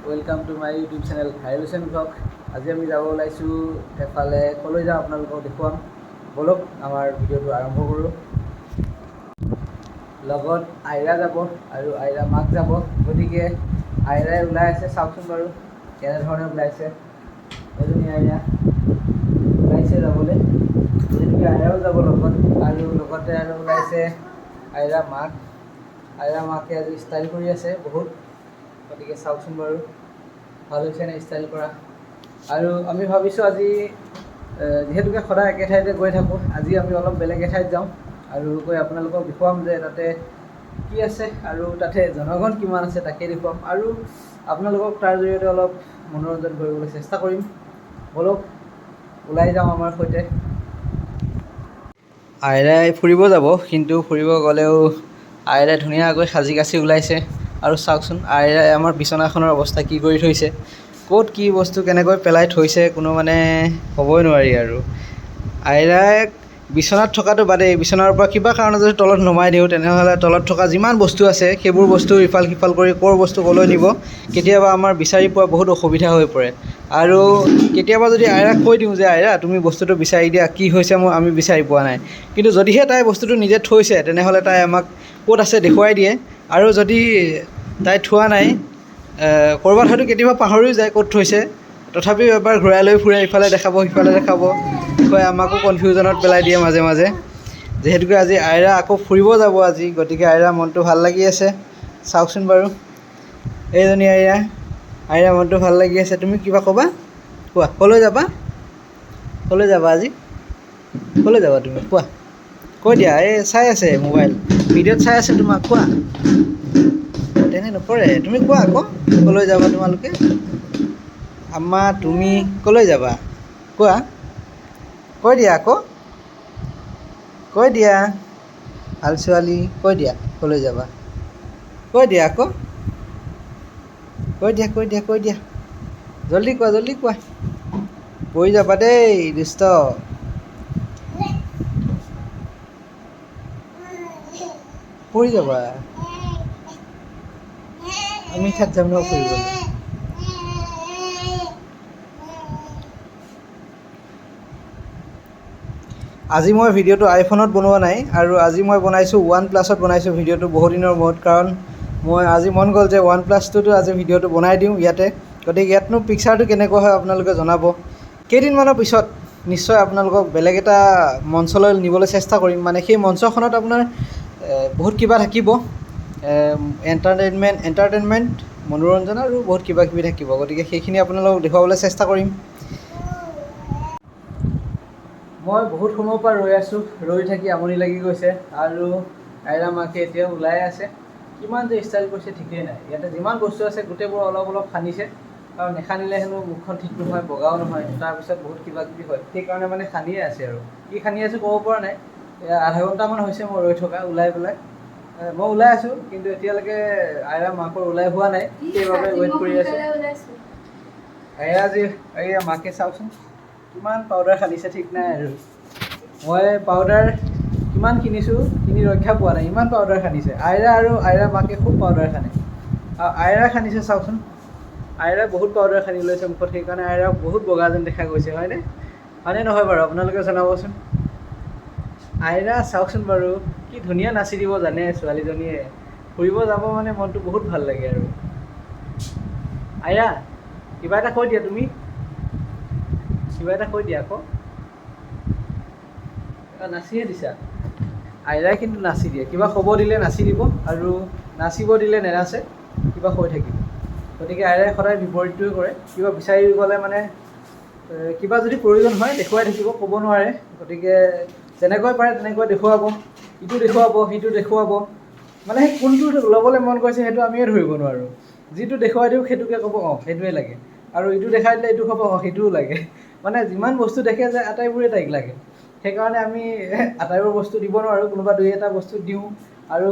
Welcome to my YouTube channel khairulhussainvlog. আজি আমি যাব ওলাইছোঁ এফালে কলৈ যাওঁ আপোনালোকক দেখুৱাম বলক আমাৰ ভিডিঅ'টো আৰম্ভ কৰোঁ লগত আইৰা যাব আৰু আইৰা মাক যাব গতিকে আইৰাই ওলাই আছে চাওকচোন বাৰু কেনেধৰণে ওলাইছে এজনী আইৰা ওলাইছে যাবলৈ গতিকে আইৰাও যাব লগত আৰু লগতে আৰু ওলাইছে আইৰা মাকে আজি ষ্টাইল কৰি আছে বহুত গতিকে চাওকচোন বাৰু ভাল হৈছে নে ষ্টাইল কৰা আৰু আমি ভাবিছোঁ আজি যিহেতুকে সদায় একে ঠাইতে গৈ থাকোঁ আজি আমি অলপ বেলেগ এঠাইত যাওঁ আৰু গৈ আপোনালোকক দেখুৱাম যে তাতে কি আছে আৰু তাতে জনগণ কিমান আছে তাকে দেখুৱাম আৰু আপোনালোকক তাৰ জৰিয়তে অলপ মনোৰঞ্জন কৰিবলৈ চেষ্টা কৰিম বলক ওলাই যাওঁ আমাৰ সৈতে আইৰাই ফুৰিব যাব কিন্তু ফুৰিব গ'লেও আইৰাই ধুনীয়াকৈ সাজি কাচি ওলাইছে আৰু চাওকচোন আইৰাই আমাৰ বিচনাখনৰ অৱস্থা কি কৰি থৈছে ক'ত কি বস্তু কেনেকৈ পেলাই থৈছে কোনো মানে ক'বই নোৱাৰি আৰু আইৰাক বিচনাত থকাটো বাদেই বিচনাৰ পৰা কিবা কাৰণত যদি তলত নমাই দিওঁ তেনেহ'লে তলত থকা যিমান বস্তু আছে সেইবোৰ বস্তু ইফাল সিফাল কৰি ক'ৰ বস্তু ক'লৈ নিব কেতিয়াবা আমাৰ বিচাৰি পোৱা বহুত অসুবিধা হৈ পৰে আৰু কেতিয়াবা যদি আইৰাক কৈ দিওঁ যে আইৰা তুমি বস্তুটো বিচাৰি দিয়া কি হৈছে আমি বিচাৰি পোৱা নাই কিন্তু যদিহে তাই বস্তুটো নিজে থৈছে তেনেহ'লে তাই আমাক ক'ত আছে দেখুৱাই দিয়ে আৰু যদি তাই থোৱা নাই ক'ৰবাত হয়তো কেতিয়াবা পাহৰিও যায় ক'ত থৈছে তথাপিও এবাৰ ঘূৰাই লৈ ফুৰে ইফালে দেখাব সিফালে দেখাব কৈ আমাকো কনফিউজনত পেলাই দিয়ে মাজে মাজে যিহেতুকে আজি আইৰা আকৌ ফুৰিব যাব আজি গতিকে আইৰা মনটো ভাল লাগি আছে চাওকচোন বাৰু এইজনী আইৰা মনটো ভাল লাগি আছে তুমি কিবা ক'বা কোৱা ক'লৈ যাবা আজি ক'লৈ যাবা তুমি কোৱা কৈ দিয়া এই চাই আছে মোবাইল ভিডিঅ'ত চাই আছে তোমাক কোৱা তেনে নকৰে তুমি কোৱা আকৌ ক'লৈ যাবা তোমালোকে আম্মা তুমি ক'লৈ যাবা কোৱা কৈ দিয়া আকৌ কৈ দিয়া ভাল ছোৱালী কৈ দিয়া ক'লৈ যাবা কৈ দিয়া আকৌ কৈ দিয়া জল্দি কোৱা পৰি যাবা দেই দুষ্ট পৰি যাবা আমি তাত যাম ন ফুৰিবলৈ আজি মই ভিডিঅ'টো আইফোনত বনোৱা নাই আৰু আজি মই বনাইছোঁ OnePlus বনাইছোঁ ভিডিঅ'টো বহুত দিনৰ মূৰত কাৰণ মই আজি মন গ'ল যে OnePlus আজি ভিডিঅ'টো বনাই দিওঁ ইয়াতে গতিকে ইয়াতনো পিকচাৰটো কেনেকুৱা হয় আপোনালোকে জনাব কেইদিনমানৰ পিছত নিশ্চয় আপোনালোকক বেলেগ এটা মঞ্চলৈ নিবলৈ চেষ্টা কৰিম মানে সেই মঞ্চখনত আপোনাৰ বহুত কিবা থাকিব এণ্টাৰটেইনমেণ্ট মনোৰঞ্জন আৰু বহুত কিবা কিবি থাকিব গতিকে সেইখিনি আপোনালোকক দেখুৱাবলৈ চেষ্টা কৰিম মই বহুত সময়ৰ পৰা ৰৈ থাকি আমনি লাগি গৈছে আৰু আইৰা মাকে এতিয়া ওলাই আছে কিমান যে ষ্টাইল কৰিছে ঠিকেই নাই ইয়াতে যিমান বস্তু আছে গোটেইবোৰ অলপ সানিছে আৰু নেসানিলে হেনো মুখখন ঠিক নহয় বগাও নহয় তাৰপিছত বহুত কিবা কিবি হয় সেইকাৰণে মানে সানিয়ে আছে আৰু কি সানি আছোঁ ক'ব পৰা নাই আধা ঘণ্টামান হৈছে মই ৰৈ থকা ওলাই পেলাই মই ওলাই আছোঁ কিন্তু এতিয়ালৈকে আইৰা মাকৰ ওলাই হোৱা নাই সেইবাবে ৱেইট কৰি আছোঁ আইৰা মাকে চাওকচোন কিমান পাউডাৰ সানিছে ঠিক নাই আৰু মই পাউডাৰ কিমান কিনি ৰক্ষা পোৱা নাই ইমান পাউডাৰ সানিছে আইৰা মাকে খুব পাউডাৰ সানে আৰু আইৰা সানিছে চাওকচোন আইৰা বহুত পাউডাৰ সানি লৈছে মুখত সেইকাৰণে আইৰা বহুত বগা যেন দেখা গৈছে হয়নে নহয় বাৰু আপোনালোকে জনাবচোন আইৰা চাওকচোন বাৰু কি ধুনীয়া নাচি দিব জানে ছোৱালীজনীয়ে ফুৰিব যাব মানে মনটো বহুত ভাল লাগে আৰু আইৰা কিবা এটা কৈ দিয়া তুমি আকৌ নাচিয়ে দিছা আইৰাই কিন্তু নাচি দিয়ে কিবা ক'ব দিলে নাচি দিব আৰু নাচিব দিলে নেনাচে কিবা কৈ থাকিব গতিকে আইৰাই সদায় বিপৰীতটোৱে কৰে কিবা বিচাৰি গ'লে মানে কিবা যদি প্ৰয়োজন হয় দেখুৱাই থাকিব ক'ব নোৱাৰে গতিকে যেনেকৈ পাৰে তেনেকৈ দেখুৱাব ইটো দেখুৱাব সিটো দেখুৱাব মানে সেই কোনটো ল'বলৈ মন কৰিছে সেইটো আমিয়ে ধৰিব নোৱাৰোঁ যিটো দেখুৱাই দিওঁ সেইটোকে ক'ব সেইটোৱে লাগে আৰু ইটো দেখাই দিলে এইটো ক'ব সেইটোও লাগে মানে যিমান বস্তু দেখে যে আটাইবোৰে তাইক লাগে সেইকাৰণে আমি আটাইবোৰ বস্তু দিব নোৱাৰোঁ কোনোবা দুই এটা বস্তু দিওঁ আৰু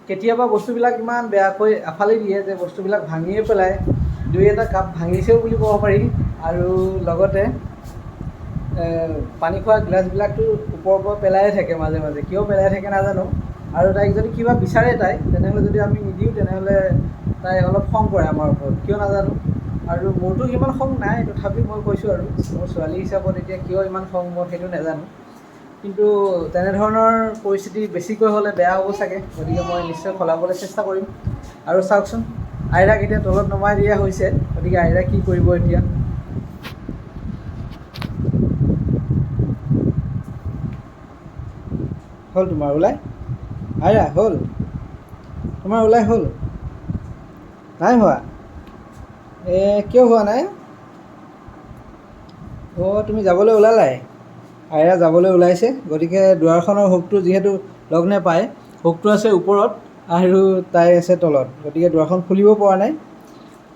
কেতিয়াবা বস্তুবিলাক ইমান বেয়াকৈ আফালি দিয়ে যে বস্তুবিলাক ভাঙিয়ে পেলায় দুই এটা কাপ ভাঙিছেও বুলি ক'ব পাৰি আৰু লগতে পানী খোৱা গ্লাছবিলাকতো ওপৰৰ পৰা পেলায়ে থাকে মাজে মাজে কিয় পেলাই থাকে নাজানো আৰু তাইক যদি কিবা বিচাৰে তেনেহ'লে যদি আমি নিদিওঁ তেনেহ'লে তাই অলপ খং কৰে আমাৰ ওপৰত, কিয় নাজানো। আৰু মোৰতো সিমান খং নাই, তথাপি মই কৈছোঁ আৰু মোৰ ছোৱালী হিচাপত এতিয়া কিয় ইমান খং মই সেইটো নাজানো। কিন্তু তেনেধৰণৰ পৰিস্থিতি বেছিকৈ হ'লে বেয়া হ'ব চাগে, গতিকে মই নিশ্চয় সলাবলৈ চেষ্টা কৰিম। আৰু চাওকচোন, আইৰাক এতিয়া তলত নমাই দিয়া হৈছে, গতিকে আইৰা কি কৰিব এতিয়া। হ'ল তোমাৰ ওলাই, আইৰা হ'ল তোমাৰ ওলাই হ'ল? নাই হোৱা? কিয় হোৱা নাই? তুমি যাবলৈ ওলালাই? আইৰা যাবলৈ ওলাইছে, গতিকে দুৱাৰখনৰ হুকটো যিহেতু লগ নেপায়, হুকটো আছে ওপৰত আৰু তাই আছে তলত, গতিকে দুৱাৰখন খুলিব পৰা নাই।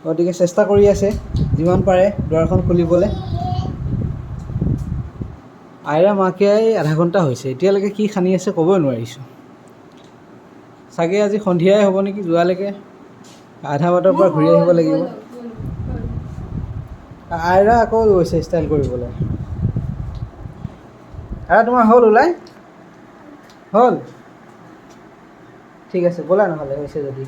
গতিকে চেষ্টা কৰি আছে যিমান পাৰে দুৱাৰখন খুলিবলৈ। আইৰা মাকে আধা ঘণ্টা হৈছে, এতিয়ালৈকে কি সানি আছে ক'বই নোৱাৰিছোঁ। চাগে আজি সন্ধিয়াই হ'ব নেকি, যোৱালৈকে আধা বাটৰ পৰা ঘূৰি আহিব লাগিব। আইৰা আকৌ গৈছে ষ্টাইল কৰিবলৈ। আইৰা তোমাৰ হ'ল ওলাই? হ'ল? ঠিক আছে ব'লা নহ'লে, হৈছে যদি।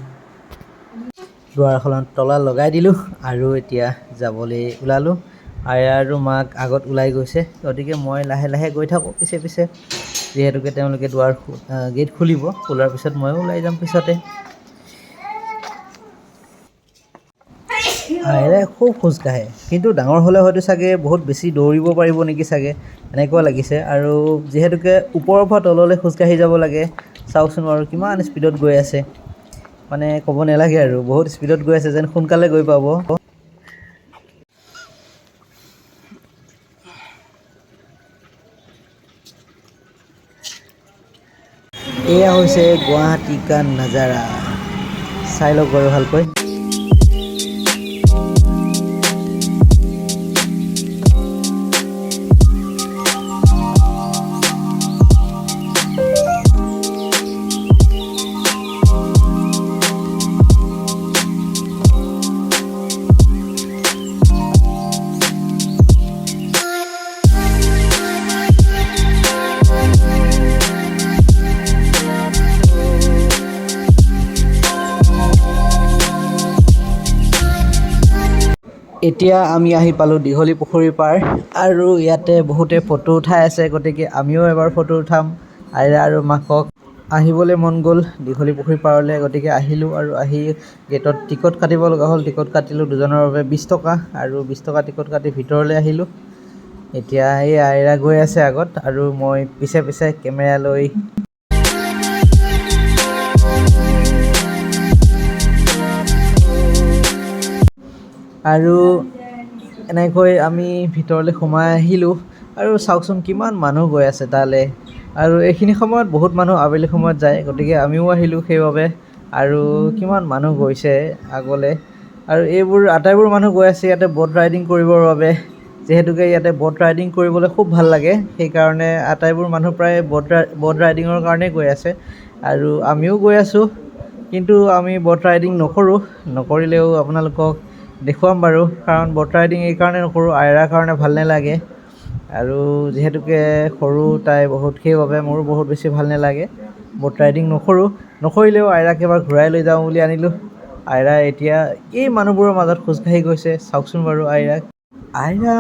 দুৱাৰখনত তলা লগাই দিলোঁ আৰু এতিয়া যাবলৈ ওলালোঁ। আইৰা আৰু মাক আগত ওলাই গৈছে, গতিকে মই লাহে লাহে গৈ থাকোঁ পিছে পিছে, যিহেতুকে তেওঁলোকে দুৱাৰ গেট খুলিব, খোলাৰ পিছত ময়ো ওলাই যাম পিছতে। আইৰাই খুব খোজকাঢ়ে, কিন্তু ডাঙৰ হ'লে হয়তো চাগে বহুত বেছি দৌৰিব পাৰিব নেকি চাগে, এনেকুৱা লাগিছে। আৰু যিহেতুকে ওপৰৰ পৰা তললৈ খোজকাঢ়ি যাব লাগে, চাওকচোন বাৰু কিমান স্পীডত গৈ আছে, মানে ক'ব নালাগে আৰু বহুত স্পীডত গৈ আছে, যেন সোনকালে গৈ পাব। এয়া হৈছে গুৱাহাটী কা নাজাৰা, চাই লওক বাৰু ভালকৈ। এতিয়া আমি আহি পালোঁ দীঘলী পুখুৰীৰ পাৰ, আৰু ইয়াতে বহুতে ফটো উঠাই আছে, গতিকে আমিও এবাৰ ফটো উঠাম। আইৰা আৰু মাকক আহিবলৈ মন গ'ল দীঘলী পুখুৰীৰ পাৰলৈ, গতিকে আহিলোঁ। আৰু আহি গেটত টিকট কাটিব লগা হ'ল, টিকট কাটিলোঁ দুজনৰ বাবে 20 টকা, আৰু 20 টকা টিকট কাটি ভিতৰলৈ আহিলোঁ। এতিয়া এই আইৰা গৈ আছে আগত আৰু মই পিছে পিছে কেমেৰা লৈ। আৰু এনেকৈ আমি ভিতৰলৈ সোমাই আহিলোঁ, আৰু চাওকচোন কিমান মানুহ গৈ আছে তালৈ। আৰু এইখিনি সময়ত বহুত মানুহ আবেলি সময়ত যায়, গতিকে আমিও আহিলোঁ সেইবাবে। আৰু কিমান মানুহ গৈছে আগলৈ, আৰু এইবোৰ আটাইবোৰ মানুহ গৈ আছে ইয়াতে ব'ট ৰাইডিং কৰিবৰ বাবে, যিহেতুকে ইয়াতে ব'ট ৰাইডিং কৰিবলৈ খুব ভাল লাগে, সেইকাৰণে আটাইবোৰ মানুহ প্ৰায় ব'ট ৰাইডিঙৰ কাৰণেই গৈ আছে। আৰু আমিও গৈ আছোঁ, কিন্তু আমি ব'ট ৰাইডিং নকৰিলেও আপোনালোকক দেখুৱাম বাৰু, কাৰণ ব'ট ৰাইডিং এইকাৰণে নকৰোঁ, আইৰাৰ কাৰণে ভাল নালাগে। আৰু যিহেতুকে সৰু তাই বহুত, সেইবাবে মোৰো বহুত বেছি ভাল নালাগে। ব'ট ৰাইডিং নকৰিলেও আইৰাক এবাৰ ঘূৰাই লৈ যাওঁ বুলি আনিলোঁ। আইৰা এতিয়া এই মানুহবোৰৰ মাজত খোজকাঢ়ি গৈছে, চাওকচোন বাৰু আইৰাক। আইৰা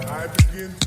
I begin to